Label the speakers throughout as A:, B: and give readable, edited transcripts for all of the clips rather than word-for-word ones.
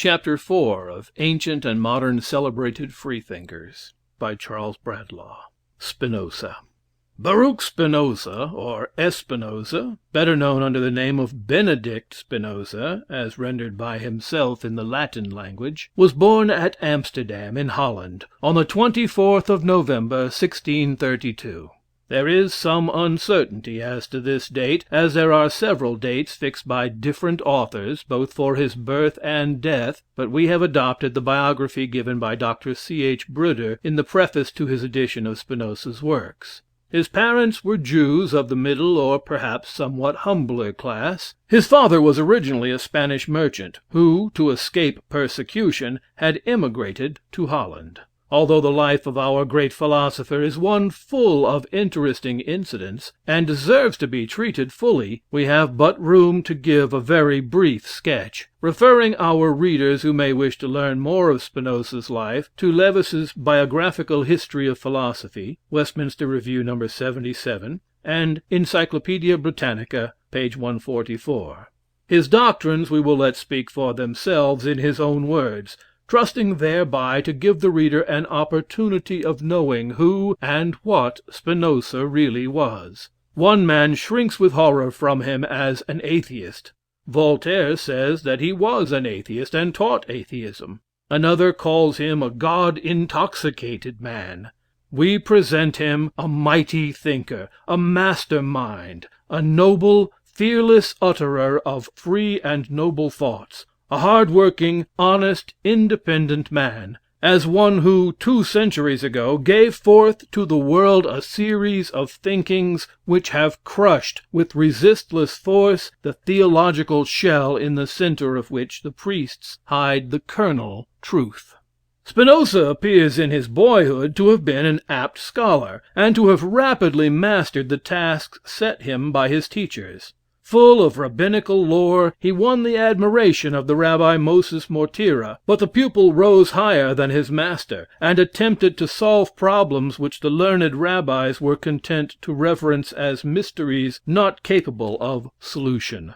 A: Chapter 4 of Ancient and Modern Celebrated Freethinkers, by Charles Bradlaugh. Spinoza. Baruch Spinoza, or Espinosa, better known under the name of Benedict Spinoza, as rendered by himself in the Latin language, was born at Amsterdam, in Holland, on the 24th of November, 1632. There is some uncertainty as to this date, as there are several dates fixed by different authors, both for his birth and death, but we have adopted the biography given by Dr. C.H. Bruder in the preface to his edition of Spinoza's works. His parents were Jews of the middle or perhaps somewhat humbler class. His father was originally a Spanish merchant, who, to escape persecution, had emigrated to Holland. Although the life of our great philosopher is one full of interesting incidents, and deserves to be treated fully, we have but room to give a very brief sketch, referring our readers who may wish to learn more of Spinoza's life to Lewis's Biographical History of Philosophy, Westminster Review No. 77, and Encyclopedia Britannica, page 144. His doctrines we will let speak for themselves in his own words, trusting thereby to give the reader an opportunity of knowing who and what Spinoza really was. One man shrinks with horror from him as an atheist. Voltaire says that he was an atheist and taught atheism. Another calls him a God-intoxicated man. We present him a mighty thinker, a master mind, a noble, fearless utterer of free and noble thoughts, a hard-working, honest, independent man, as one who, 2 centuries ago, gave forth to the world a series of thinkings which have crushed, with resistless force, the theological shell in the center of which the priests hide the kernel, truth. Spinoza appears in his boyhood to have been an apt scholar, and to have rapidly mastered the tasks set him by his teachers. Full of rabbinical lore, he won the admiration of the Rabbi Moses Mortira, but the pupil rose higher than his master, and attempted to solve problems which the learned rabbis were content to reverence as mysteries not capable of solution.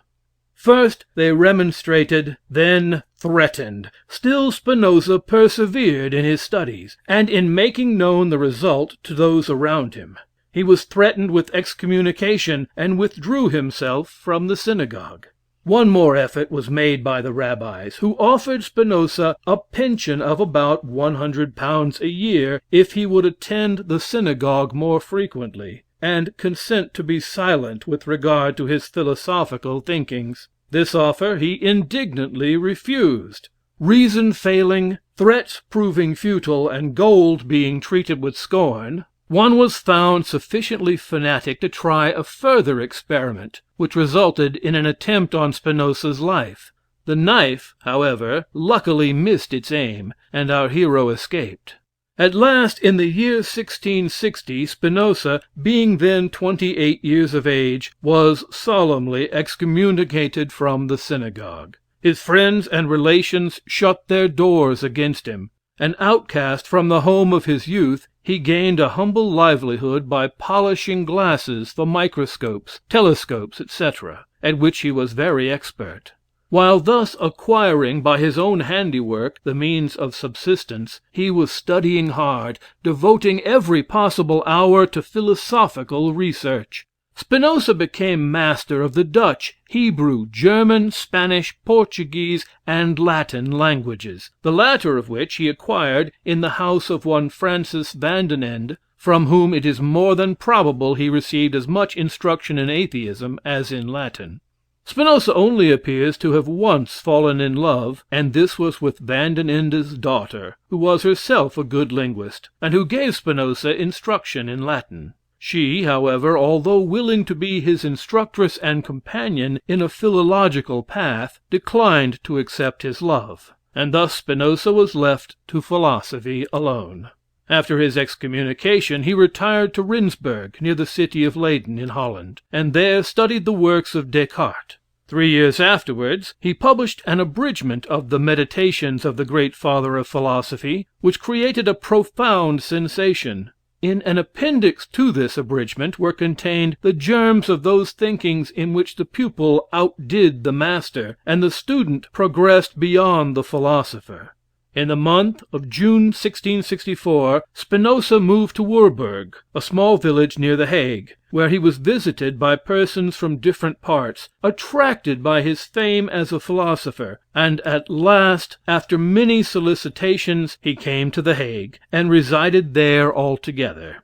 A: First they remonstrated, then threatened. Still Spinoza persevered in his studies, and in making known the result to those around him. He was threatened with excommunication, and withdrew himself from the synagogue. One more effort was made by the rabbis, who offered Spinoza a pension of about £100 a year if he would attend the synagogue more frequently, and consent to be silent with regard to his philosophical thinkings. This offer he indignantly refused. Reason failing, threats proving futile, and gold being treated with scorn, one was found sufficiently fanatic to try a further experiment, which resulted in an attempt on Spinoza's life. The knife, however, luckily missed its aim, and our hero escaped. At last, in the year 1660, Spinoza, being then 28 years of age, was solemnly excommunicated from the synagogue. His friends and relations shut their doors against him. An outcast from the home of his youth, he gained a humble livelihood by polishing glasses for microscopes, telescopes, etc., at which he was very expert. While thus acquiring by his own handiwork the means of subsistence, he was studying hard, devoting every possible hour to philosophical research. Spinoza became master of the Dutch, Hebrew, German, Spanish, Portuguese, and Latin languages, the latter of which he acquired in the house of one Francis van den Ende, from whom it is more than probable he received as much instruction in atheism as in Latin. Spinoza only appears to have once fallen in love, and this was with van den Ende's daughter, who was herself a good linguist, and who gave Spinoza instruction in Latin. She, however, although willing to be his instructress and companion in a philological path, declined to accept his love, and thus Spinoza was left to philosophy alone. After his excommunication, he retired to Rijnsburg, near the city of Leyden in Holland, and there studied the works of Descartes. 3 years afterwards, he published an abridgment of the Meditations of the great father of philosophy, which created a profound sensation. In an appendix to this abridgment were contained the germs of those thinkings in which the pupil outdid the master, and the student progressed beyond the philosopher. In the month of June, 1664, Spinoza moved to Woerburg, a small village near the Hague, where he was visited by persons from different parts, attracted by his fame as a philosopher, and at last, after many solicitations, he came to the Hague, and resided there altogether.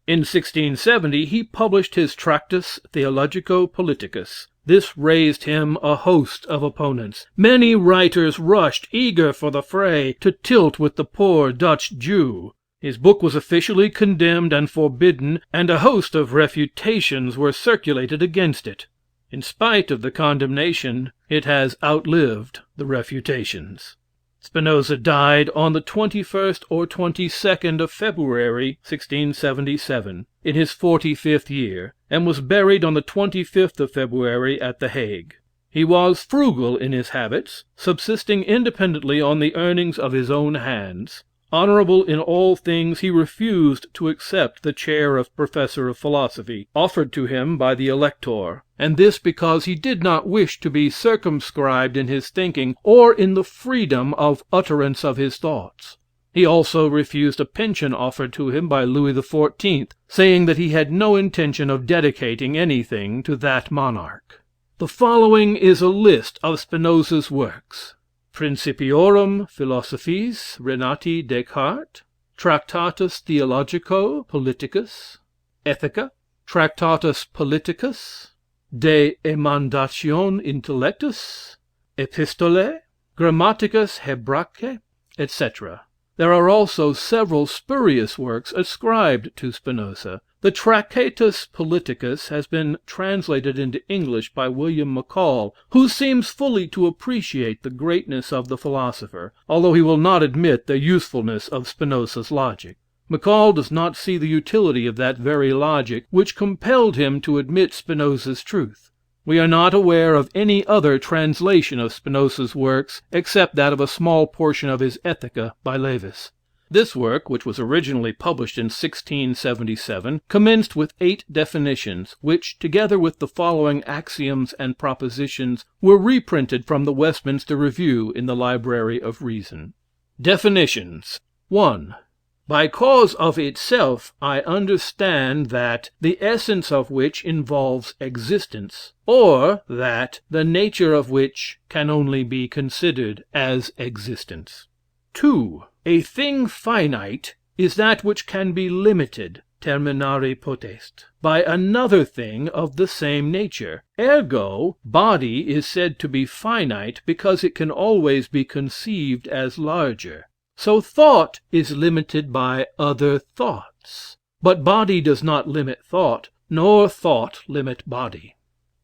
A: In 1670 he published his Tractus Theologico Politicus. This raised him a host of opponents. Many writers rushed, eager for the fray, to tilt with the poor Dutch Jew. His book was officially condemned and forbidden, and a host of refutations were circulated against it. In spite of the condemnation, it has outlived the refutations. Spinoza died on the 21st or 22nd of February, 1677, in his 45th year, and was buried on the 25th of February at the Hague. He was frugal in his habits, subsisting independently on the earnings of his own hands. Honorable in all things, he refused to accept the chair of professor of philosophy, offered to him by the elector, and this because he did not wish to be circumscribed in his thinking, or in the freedom of utterance of his thoughts. He also refused a pension offered to him by Louis XIV, saying that he had no intention of dedicating anything to that monarch. The following is a list of Spinoza's works: Principiorum Philosophiis René Descartes, Tractatus Theologico Politicus, Ethica, Tractatus Politicus, De Emendatione Intellectus, Epistolae, Grammaticus Hebraeae, etc. There are also several spurious works ascribed to Spinoza. The Tractatus Politicus has been translated into English by William McCall, who seems fully to appreciate the greatness of the philosopher, although he will not admit the usefulness of Spinoza's logic. McCall does not see the utility of that very logic which compelled him to admit Spinoza's truth. We are not aware of any other translation of Spinoza's works, except that of a small portion of his Ethica by Lewis. This work, which was originally published in 1677, commenced with 8 definitions, which, together with the following axioms and propositions, were reprinted from the Westminster Review in the Library of Reason. Definitions. 1. By cause of itself, I understand that the essence of which involves existence, or that the nature of which can only be considered as existence. 2. A thing finite is that which can be limited, terminare potest, by another thing of the same nature. Ergo, body is said to be finite because it can always be conceived as larger. So thought is limited by other thoughts. But body does not limit thought, nor thought limit body.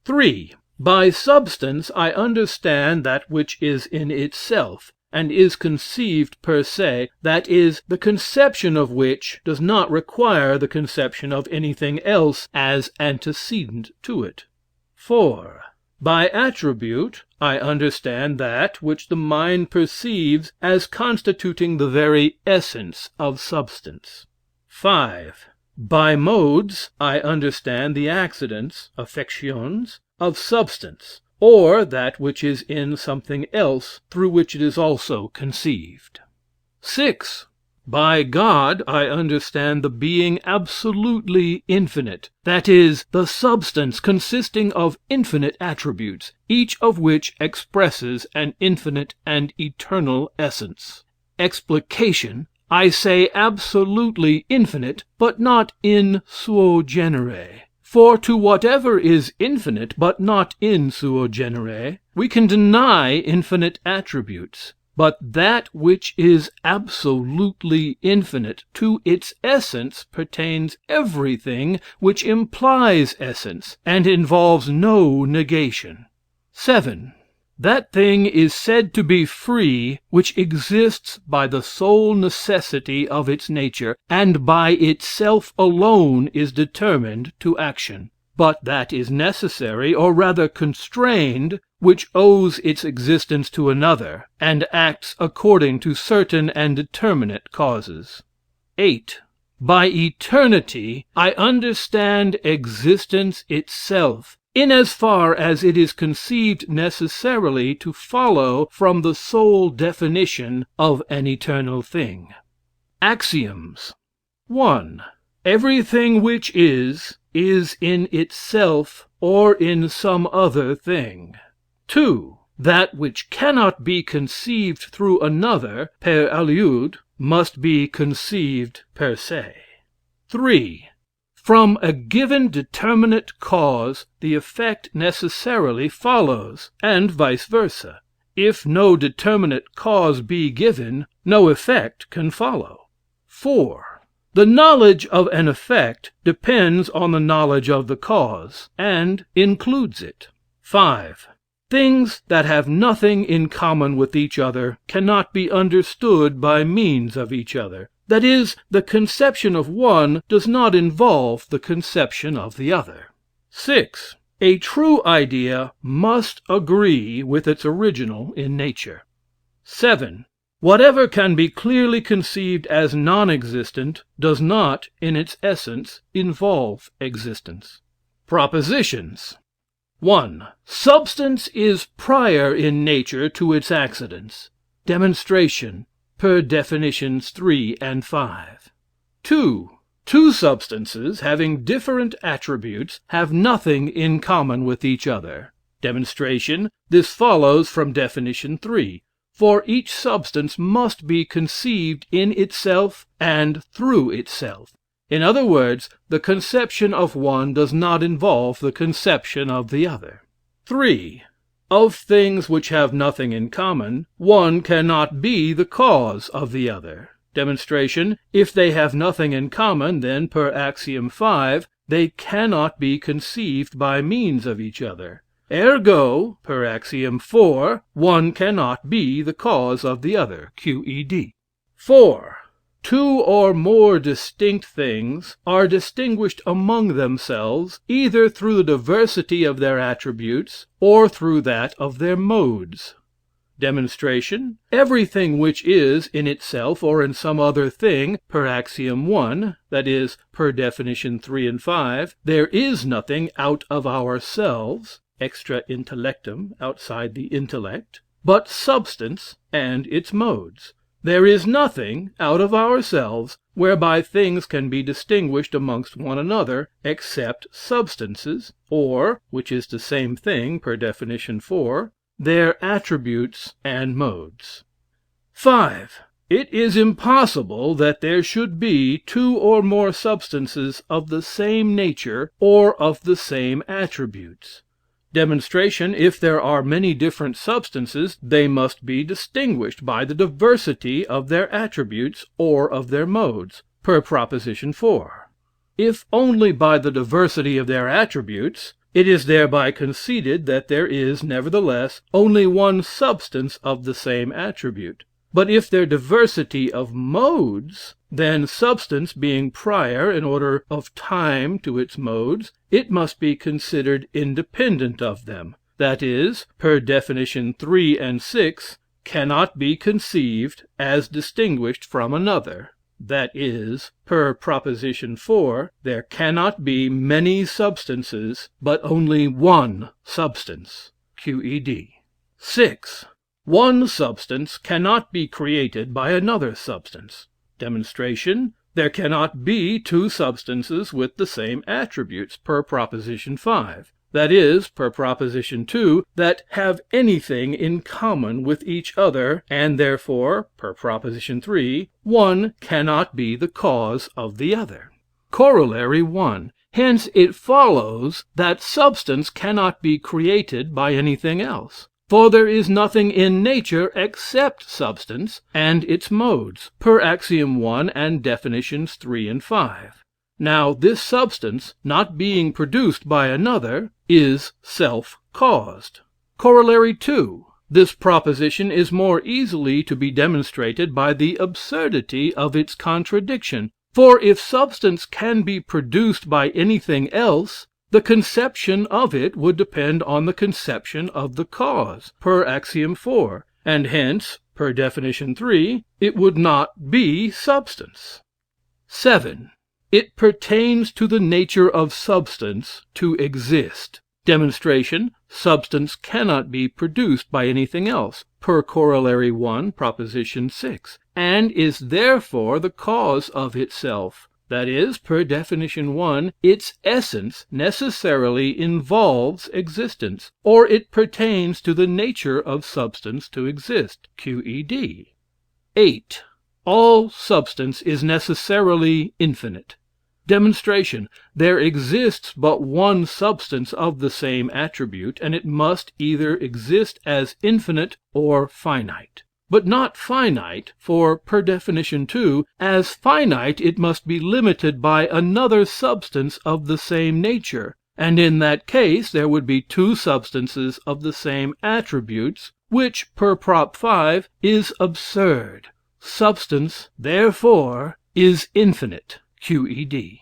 A: 3. By substance I understand that which is in itself, and is conceived per se, that is, the conception of which does not require the conception of anything else as antecedent to it. 4. By attribute, I understand that which the mind perceives as constituting the very essence of substance. 5. By modes, I understand the accidents, affections, of substance, or that which is in something else, through which it is also conceived. 6. By God I understand the being absolutely infinite, that is, the substance consisting of infinite attributes, each of which expresses an infinite and eternal essence. Explication. I say absolutely infinite, but not in suo genere. For to whatever is infinite, but not in suo genere, we can deny infinite attributes. But that which is absolutely infinite to its essence pertains everything which implies essence, and involves no negation. 7. That thing is said to be free which exists by the sole necessity of its nature, and by itself alone is determined to action. But that is necessary, or rather constrained, which owes its existence to another, and acts according to certain and determinate causes. 8. By eternity, I understand existence itself, in as far as it is conceived necessarily to follow from the sole definition of an eternal thing. Axioms. 1. Everything which is in itself or in some other thing. 2. That which cannot be conceived through another, per aliud, must be conceived per se. 3. From a given determinate cause, the effect necessarily follows, and vice versa. If no determinate cause be given, no effect can follow. 4. The knowledge of an effect depends on the knowledge of the cause, and includes it. 5. Things that have nothing in common with each other cannot be understood by means of each other. That is, the conception of one does not involve the conception of the other. 6. A true idea must agree with its original in nature. 7. Whatever can be clearly conceived as non-existent does not, in its essence, involve existence. Propositions. 1. Substance is prior in nature to its accidents. Demonstration, per definitions 3 and 5. 2. Two substances having different attributes have nothing in common with each other. Demonstration, this follows from definition 3. For each substance must be conceived in itself and through itself. In other words, the conception of one does not involve the conception of the other. 3. Of things which have nothing in common, one cannot be the cause of the other. Demonstration, if they have nothing in common, then, per axiom 5, they cannot be conceived by means of each other. Ergo, per axiom 4, one cannot be the cause of the other. QED. 4. Two or more distinct things are distinguished among themselves either through the diversity of their attributes or through that of their modes. Demonstration. Everything which is in itself or in some other thing, per axiom 1, that is, per definition 3 and 5, there is nothing out of ourselves, extra intellectum, outside the intellect, but substance and its modes. There is nothing out of ourselves whereby things can be distinguished amongst one another, except substances, or, which is the same thing, per definition 4, their attributes and modes. 5. It is impossible that there should be two or more substances of the same nature or of the same attributes. Demonstration, if there are many different substances, they must be distinguished by the diversity of their attributes or of their modes, per proposition 4. If only by the diversity of their attributes, it is thereby conceded that there is, nevertheless, only one substance of the same attribute. But if their diversity of modes, then substance being prior in order of time to its modes, it must be considered independent of them. That is, per definition 3 and 6, cannot be conceived as distinguished from another. That is, per proposition 4, there cannot be many substances, but only one substance. QED. 6. One substance cannot be created by another substance. Demonstration, there cannot be two substances with the same attributes, per proposition 5. That is, per proposition 2, that have anything in common with each other, and therefore, per proposition 3, one cannot be the cause of the other. Corollary 1. Hence it follows that substance cannot be created by anything else. For there is nothing in nature except substance and its modes, per axiom 1 and definitions 3 and 5. Now, this substance, not being produced by another, is self-caused. Corollary 2. This proposition is more easily to be demonstrated by the absurdity of its contradiction. For if substance can be produced by anything else, the conception of it would depend on the conception of the cause, per axiom 4, and hence, per definition 3, it would not be substance. 7. It pertains to the nature of substance to exist. Demonstration: substance cannot be produced by anything else, per Corollary 1, proposition 6, and is therefore the cause of itself. That is, per definition 1, its essence necessarily involves existence, or it pertains to the nature of substance to exist. QED. 8. All substance is necessarily infinite. Demonstration: there exists but one substance of the same attribute, and it must either exist as infinite or finite. But not finite, for, per definition 2, as finite it must be limited by another substance of the same nature, and in that case there would be two substances of the same attributes, which, per Prop 5, is absurd. Substance, therefore, is infinite. QED.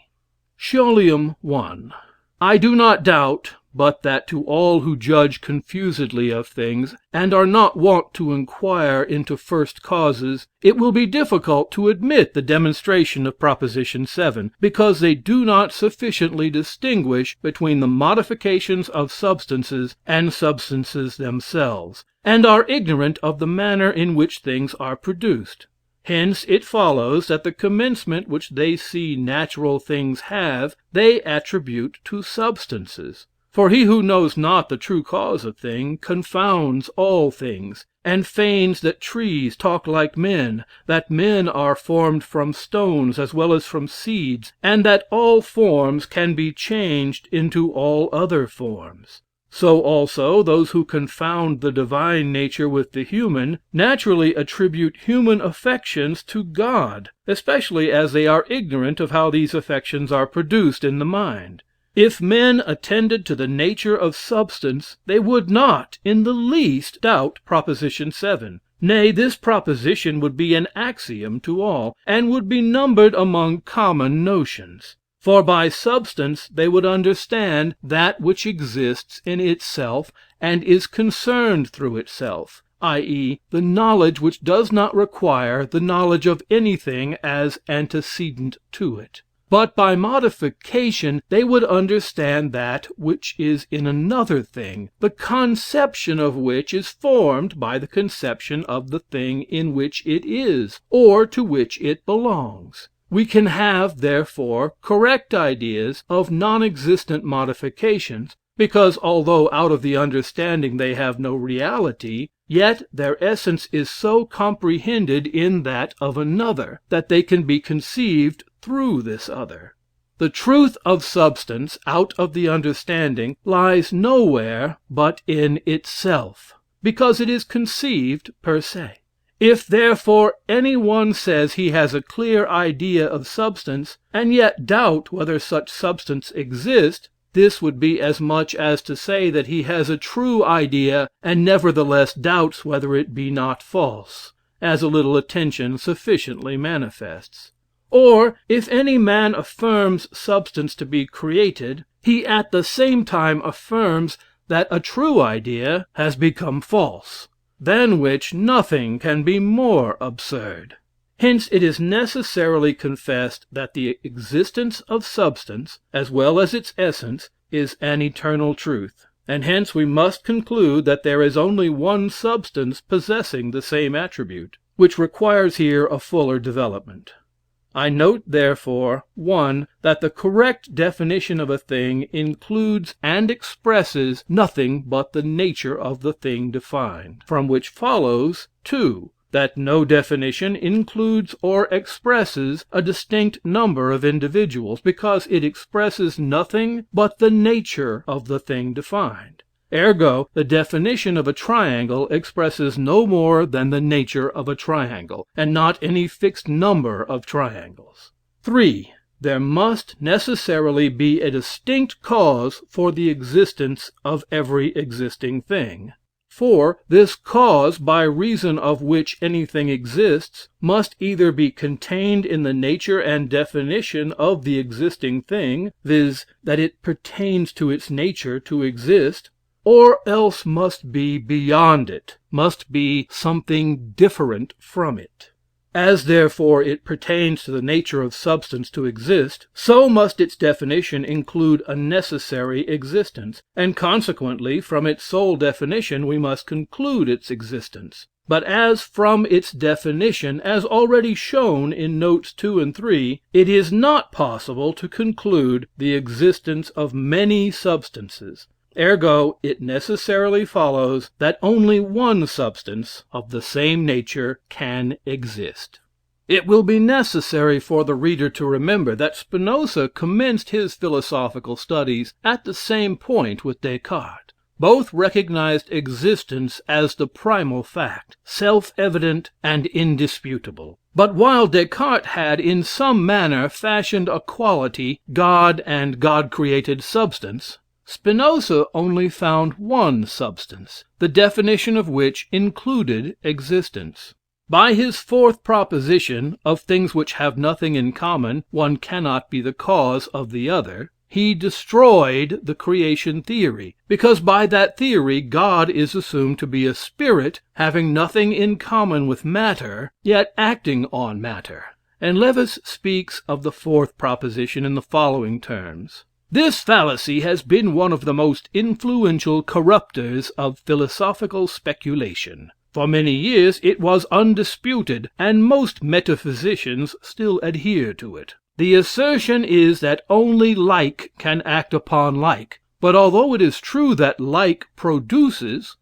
A: Scholium 1. I do not doubt but that to all who judge confusedly of things, and are not wont to inquire into first causes, it will be difficult to admit the demonstration of proposition 7, because they do not sufficiently distinguish between the modifications of substances and substances themselves, and are ignorant of the manner in which things are produced. Hence it follows that the commencement which they see natural things have, they attribute to substances. For he who knows not the true cause of thing, confounds all things, and feigns that trees talk like men, that men are formed from stones as well as from seeds, and that all forms can be changed into all other forms. So also those who confound the divine nature with the human, naturally attribute human affections to God, especially as they are ignorant of how these affections are produced in the mind. If men attended to the nature of substance, they would not in the least doubt proposition 7. Nay, this proposition would be an axiom to all, and would be numbered among common notions. For by substance they would understand that which exists in itself, and is concerned through itself, i.e., the knowledge which does not require the knowledge of anything as antecedent to it. But by modification they would understand that which is in another thing, the conception of which is formed by the conception of the thing in which it is, or to which it belongs. We can have, therefore, correct ideas of non-existent modifications, because although out of the understanding they have no reality, yet their essence is so comprehended in that of another, that they can be conceived through this other. The truth of substance out of the understanding lies nowhere but in itself, because it is conceived per se. If therefore any one says he has a clear idea of substance, and yet doubt whether such substance exist, this would be as much as to say that he has a true idea, and nevertheless doubts whether it be not false, as a little attention sufficiently manifests. Or, if any man affirms substance to be created, he at the same time affirms that a true idea has become false, than which nothing can be more absurd. Hence it is necessarily confessed that the existence of substance, as well as its essence, is an eternal truth, and hence we must conclude that there is only one substance possessing the same attribute, which requires here a fuller development. I note, therefore, 1. That the correct definition of a thing includes and expresses nothing but the nature of the thing defined, from which follows, 2. That no definition includes or expresses a distinct number of individuals, because it expresses nothing but the nature of the thing defined. Ergo, the definition of a triangle expresses no more than the nature of a triangle, and not any fixed number of triangles. 3. There must necessarily be a distinct cause for the existence of every existing thing. 4. This cause, by reason of which anything exists, must either be contained in the nature and definition of the existing thing, viz., that it pertains to its nature to exist, or else must be beyond it, must be something different from it. As therefore it pertains to the nature of substance to exist, so must its definition include a necessary existence, and consequently from its sole definition we must conclude its existence. But as from its definition, as already shown in notes 2 and 3, it is not possible to conclude the existence of many substances, ergo it necessarily follows that only one substance of the same nature can exist. It will be necessary for the reader to remember that Spinoza commenced his philosophical studies at the same point with Descartes. Both recognized existence as the primal fact, self-evident and indisputable. But while Descartes had in some manner fashioned a quality, God and God-created substance, Spinoza only found one substance, the definition of which included existence. By his fourth proposition, of things which have nothing in common, one cannot be the cause of the other, he destroyed the creation theory, because by that theory God is assumed to be a spirit having nothing in common with matter, yet acting on matter. And Lewis speaks of the fourth proposition in the following terms: "This fallacy has been one of the most influential corrupters of philosophical speculation. For many years it was undisputed, and most metaphysicians still adhere to it. The assertion is that only like can act upon like, but although it is true that like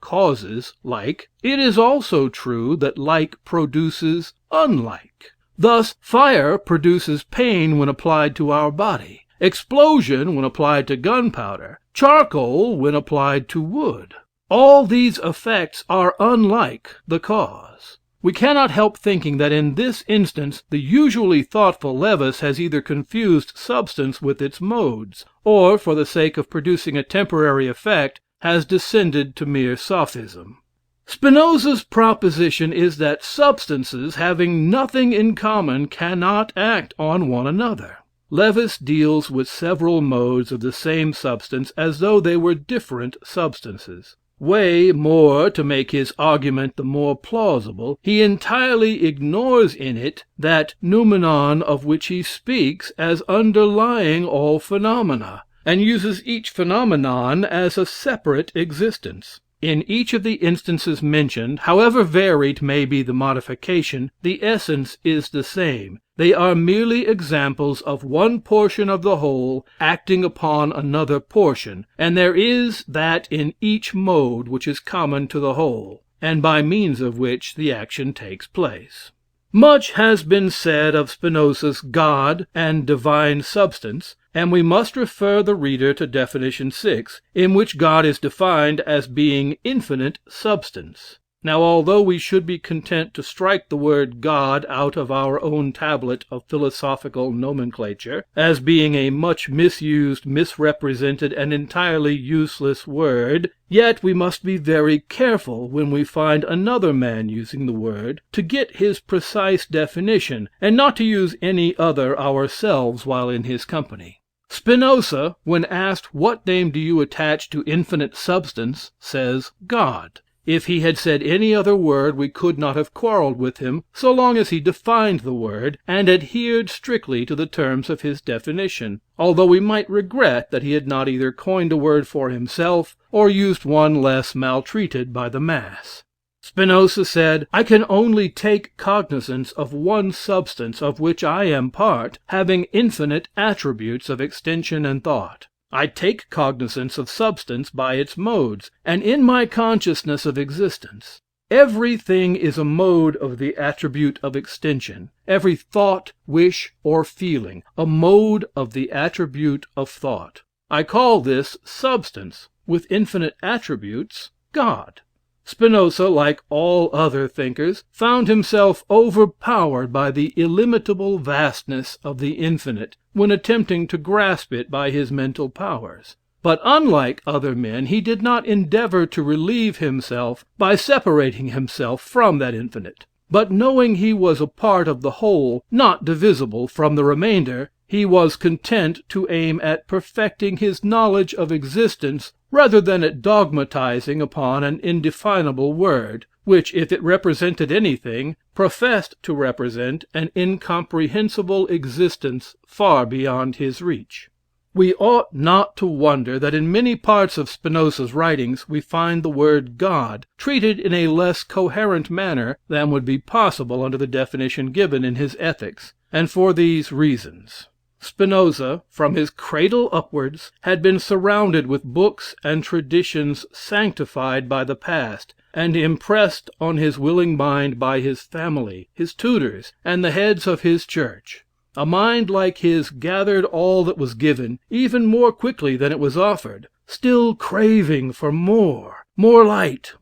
A: causes like, it is also true that like produces unlike. Thus, fire produces pain when applied to our body, explosion when applied to gunpowder, charcoal when applied to wood. All these effects are unlike the cause. We cannot help thinking that in this instance the usually thoughtful Lewis has either confused substance with its modes, or, for the sake of producing a temporary effect, has descended to mere sophism. Spinoza's proposition is that substances having nothing in common cannot act on one another. Lewis deals with several modes of the same substance as though they were different substances. Way more to make his argument the more plausible, he entirely ignores in it that noumenon of which he speaks as underlying all phenomena, and uses each phenomenon as a separate existence. In each of the instances mentioned, however varied may be the modification, the essence is the same. They are merely examples of one portion of the whole acting upon another portion, and there is that in each mode which is common to the whole, and by means of which the action takes place. Much has been said of Spinoza's God and divine substance, and we must refer the reader to definition 6, in which God is defined as being infinite substance. Now, although we should be content to strike the word God out of our own tablet of philosophical nomenclature, as being a much misused, misrepresented, and entirely useless word, yet we must be very careful, when we find another man using the word, to get his precise definition, and not to use any other ourselves while in his company. Spinoza, when asked, "What name do you attach to infinite substance?" says, God. If he had said any other word, we could not have quarreled with him, so long as he defined the word, and adhered strictly to the terms of his definition, although we might regret that he had not either coined a word for himself, or used one less maltreated by the mass. Spinoza said, "I can only take cognizance of one substance of which I am part, having infinite attributes of extension and thought. I take cognizance of substance by its modes, and in my consciousness of existence. Everything is a mode of the attribute of extension, every thought, wish, or feeling, a mode of the attribute of thought. I call this substance, with infinite attributes, God." Spinoza, like all other thinkers, found himself overpowered by the illimitable vastness of the infinite, when attempting to grasp it by his mental powers. But unlike other men, he did not endeavor to relieve himself by separating himself from that infinite, but knowing he was a part of the whole, not divisible from the remainder, he was content to aim at perfecting his knowledge of existence rather than at dogmatizing upon an indefinable word, which, if it represented anything, professed to represent an incomprehensible existence far beyond his reach. We ought not to wonder that in many parts of Spinoza's writings we find the word God treated in a less coherent manner than would be possible under the definition given in his Ethics, and for these reasons. Spinoza, from his cradle upwards, had been surrounded with books and traditions sanctified by the past, and impressed on his willing mind by his family, his tutors, and the heads of his church. A mind like his gathered all that was given, even more quickly than it was offered, still craving for more light,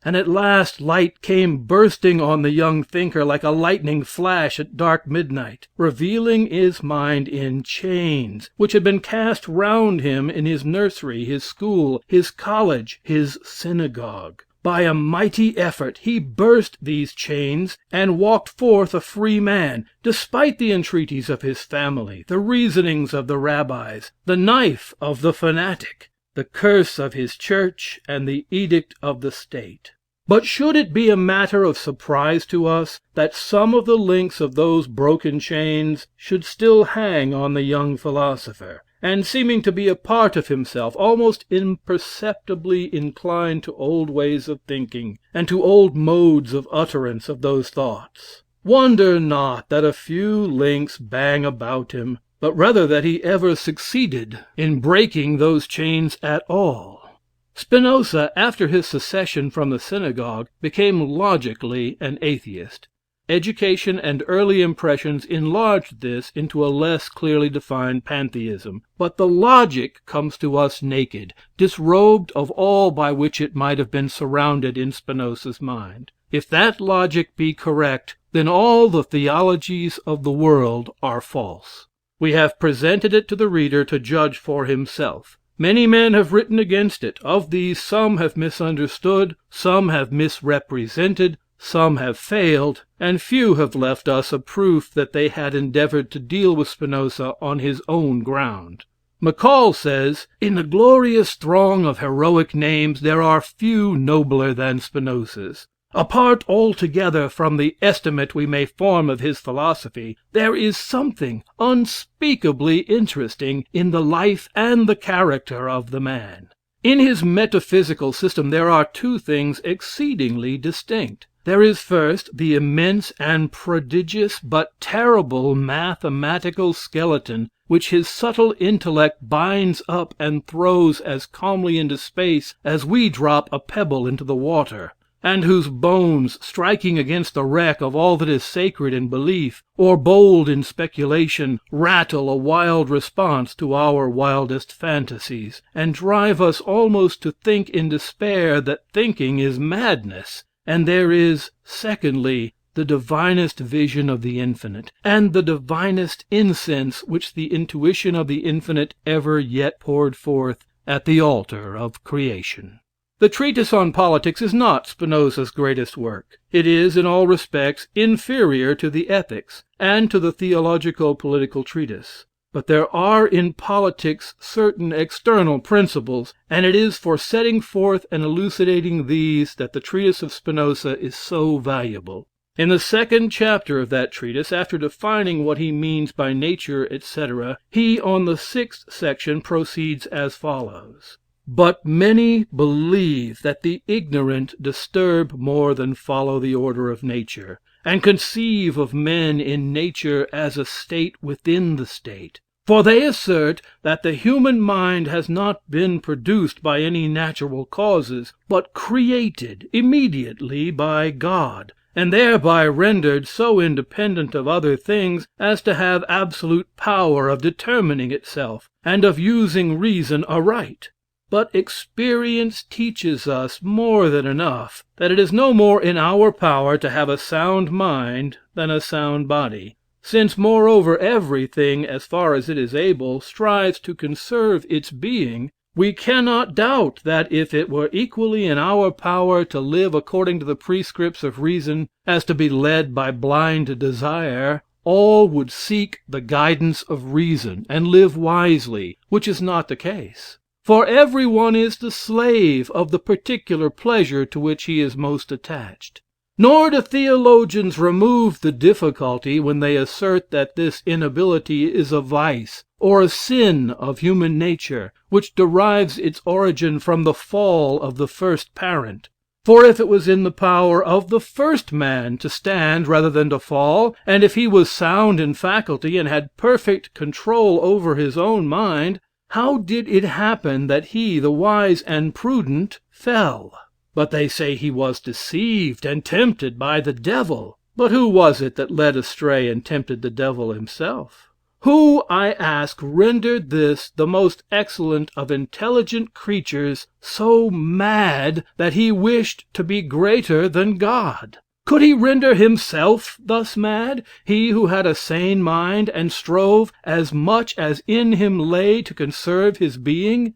A: and at last light came bursting on the young thinker like a lightning flash at dark midnight, revealing his mind in chains, which had been cast round him in his nursery, his school, his college, his synagogue. By a mighty effort he burst these chains and walked forth a free man, despite the entreaties of his family, the reasonings of the rabbis, the knife of the fanatic, the curse of his church, and the edict of the state. But should it be a matter of surprise to us that some of the links of those broken chains should still hang on the young philosopher, and seeming to be a part of himself, almost imperceptibly inclined to old ways of thinking, and to old modes of utterance of those thoughts? Wonder not that a few links bang about him, but rather that he ever succeeded in breaking those chains at all. Spinoza, after his secession from the synagogue, became logically an atheist. Education and early impressions enlarged this into a less clearly defined pantheism, but the logic comes to us naked, disrobed of all by which it might have been surrounded in Spinoza's mind. If that logic be correct, then all the theologies of the world are false. We have presented it to the reader to judge for himself. Many men have written against it. Of these, some have misunderstood, some have misrepresented, some have failed, and few have left us a proof that they had endeavored to deal with Spinoza on his own ground. Maccall says, "In the glorious throng of heroic names there are few nobler than Spinoza's. Apart altogether from the estimate we may form of his philosophy, there is something unspeakably interesting in the life and the character of the man. In his metaphysical system there are two things exceedingly distinct. There is first the immense and prodigious but terrible mathematical skeleton which his subtle intellect binds up and throws as calmly into space as we drop a pebble into the water, and whose bones, striking against the wreck of all that is sacred in belief, or bold in speculation, rattle a wild response to our wildest fantasies, and drive us almost to think in despair that thinking is madness. And there is, secondly, the divinest vision of the infinite, and the divinest incense which the intuition of the infinite ever yet poured forth at the altar of creation." The treatise on politics is not Spinoza's greatest work. It is, in all respects, inferior to the Ethics, and to the theological political treatise. But there are in politics certain external principles, and it is for setting forth and elucidating these that the treatise of Spinoza is so valuable. In the second chapter of that treatise, after defining what he means by nature, etc., he, on the 6th section, proceeds as follows: "But many believe that the ignorant disturb more than follow the order of nature, and conceive of men in nature as a state within the state. For they assert that the human mind has not been produced by any natural causes, but created immediately by God, and thereby rendered so independent of other things as to have absolute power of determining itself, and of using reason aright. But experience teaches us more than enough, that it is no more in our power to have a sound mind than a sound body. Since, moreover, everything, as far as it is able, strives to conserve its being, we cannot doubt that if it were equally in our power to live according to the prescripts of reason as to be led by blind desire, all would seek the guidance of reason, and live wisely, which is not the case. For every one is the slave of the particular pleasure to which he is most attached. Nor do theologians remove the difficulty when they assert that this inability is a vice, or a sin of human nature, which derives its origin from the fall of the first parent. For if it was in the power of the first man to stand rather than to fall, and if he was sound in faculty and had perfect control over his own mind, how did it happen that he, the wise and prudent, fell? But they say he was deceived and tempted by the devil. But who was it that led astray and tempted the devil himself? Who, I ask, rendered this, the most excellent of intelligent creatures, so mad that he wished to be greater than God? Could he render himself thus mad, he who had a sane mind, and strove as much as in him lay to conserve his being?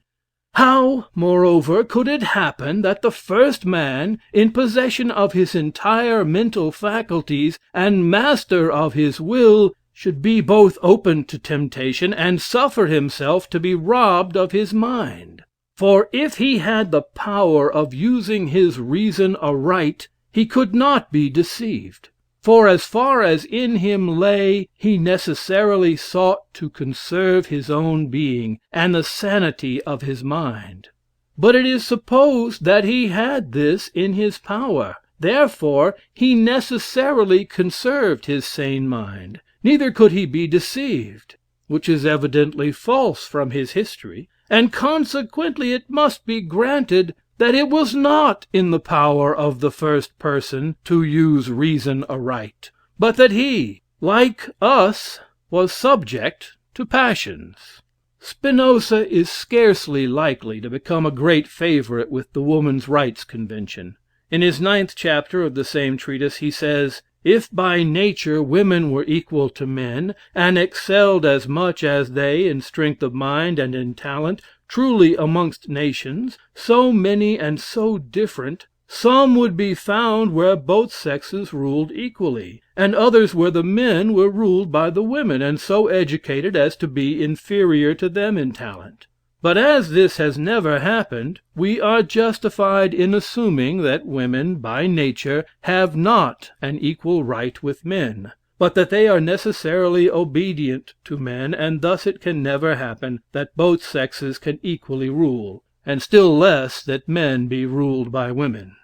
A: How, moreover, could it happen that the first man, in possession of his entire mental faculties, and master of his will, should be both open to temptation, and suffer himself to be robbed of his mind? For if he had the power of using his reason aright, he could not be deceived. For as far as in him lay, he necessarily sought to conserve his own being, and the sanity of his mind. But it is supposed that he had this in his power. Therefore, he necessarily conserved his sane mind, neither could he be deceived, which is evidently false from his history, and consequently it must be granted that it was not in the power of the first person to use reason aright, but that he, like us, was subject to passions. Spinoza is scarcely likely to become a great favorite with the Woman's Rights Convention. In his 9th chapter of the same treatise, he says, "If by nature women were equal to men, and excelled as much as they in strength of mind and in talent, truly amongst nations, so many and so different, some would be found where both sexes ruled equally, and others where the men were ruled by the women, and so educated as to be inferior to them in talent. But as this has never happened, we are justified in assuming that women, by nature, have not an equal right with men, but that they are necessarily obedient to men, and thus it can never happen that both sexes can equally rule, and still less that men be ruled by women."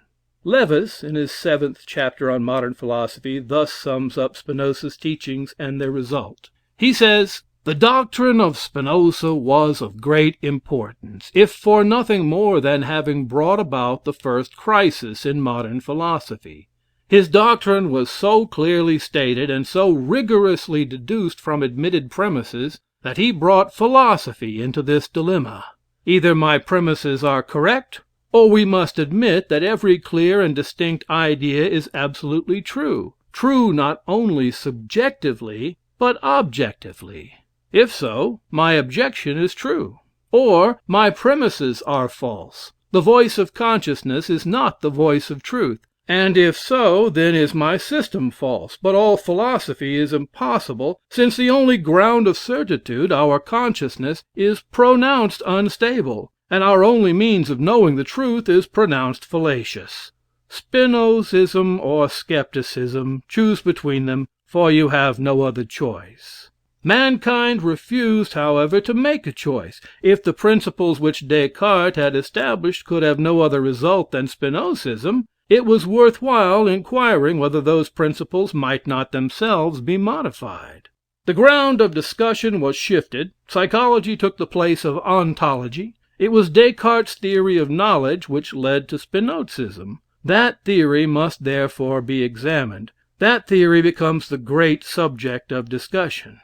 A: Levis, in his 7th chapter on modern philosophy, thus sums up Spinoza's teachings and their result. He says, "The doctrine of Spinoza was of great importance, if for nothing more than having brought about the first crisis in modern philosophy. His doctrine was so clearly stated, and so rigorously deduced from admitted premises, that he brought philosophy into this dilemma. Either my premises are correct, or we must admit that every clear and distinct idea is absolutely true, true not only subjectively, but objectively. If so, my objection is true. Or my premises are false. The voice of consciousness is not the voice of truth. And if so, then is my system false, but all philosophy is impossible, since the only ground of certitude, our consciousness, is pronounced unstable, and our only means of knowing the truth is pronounced fallacious. Spinozism or skepticism, choose between them, for you have no other choice." Mankind refused, however, to make a choice. If the principles which Descartes had established could have no other result than Spinozism, it was worth while inquiring whether those principles might not themselves be modified. The ground of discussion was shifted. Psychology took the place of ontology. It was Descartes' theory of knowledge which led to Spinozism. That theory must therefore be examined. That theory becomes the great subject of discussion.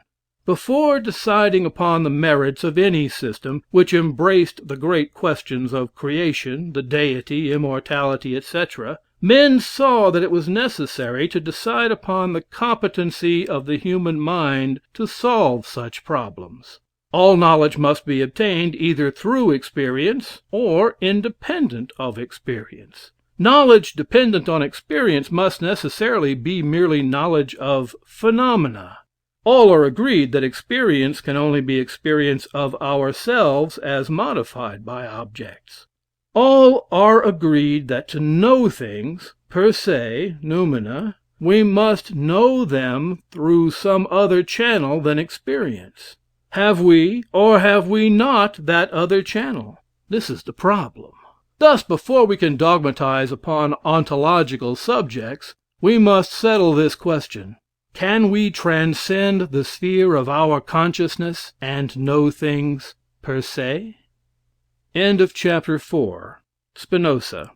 A: Before deciding upon the merits of any system which embraced the great questions of creation, the deity, immortality, etc., men saw that it was necessary to decide upon the competency of the human mind to solve such problems. All knowledge must be obtained either through experience or independent of experience. Knowledge dependent on experience must necessarily be merely knowledge of phenomena. All are agreed that experience can only be experience of ourselves as modified by objects. All are agreed that to know things, per se, noumena, we must know them through some other channel than experience. Have we, or have we not, that other channel? This is the problem. Thus, before we can dogmatize upon ontological subjects, we must settle this question: can we transcend the sphere of our consciousness and know things per se? End of chapter 4. Spinoza.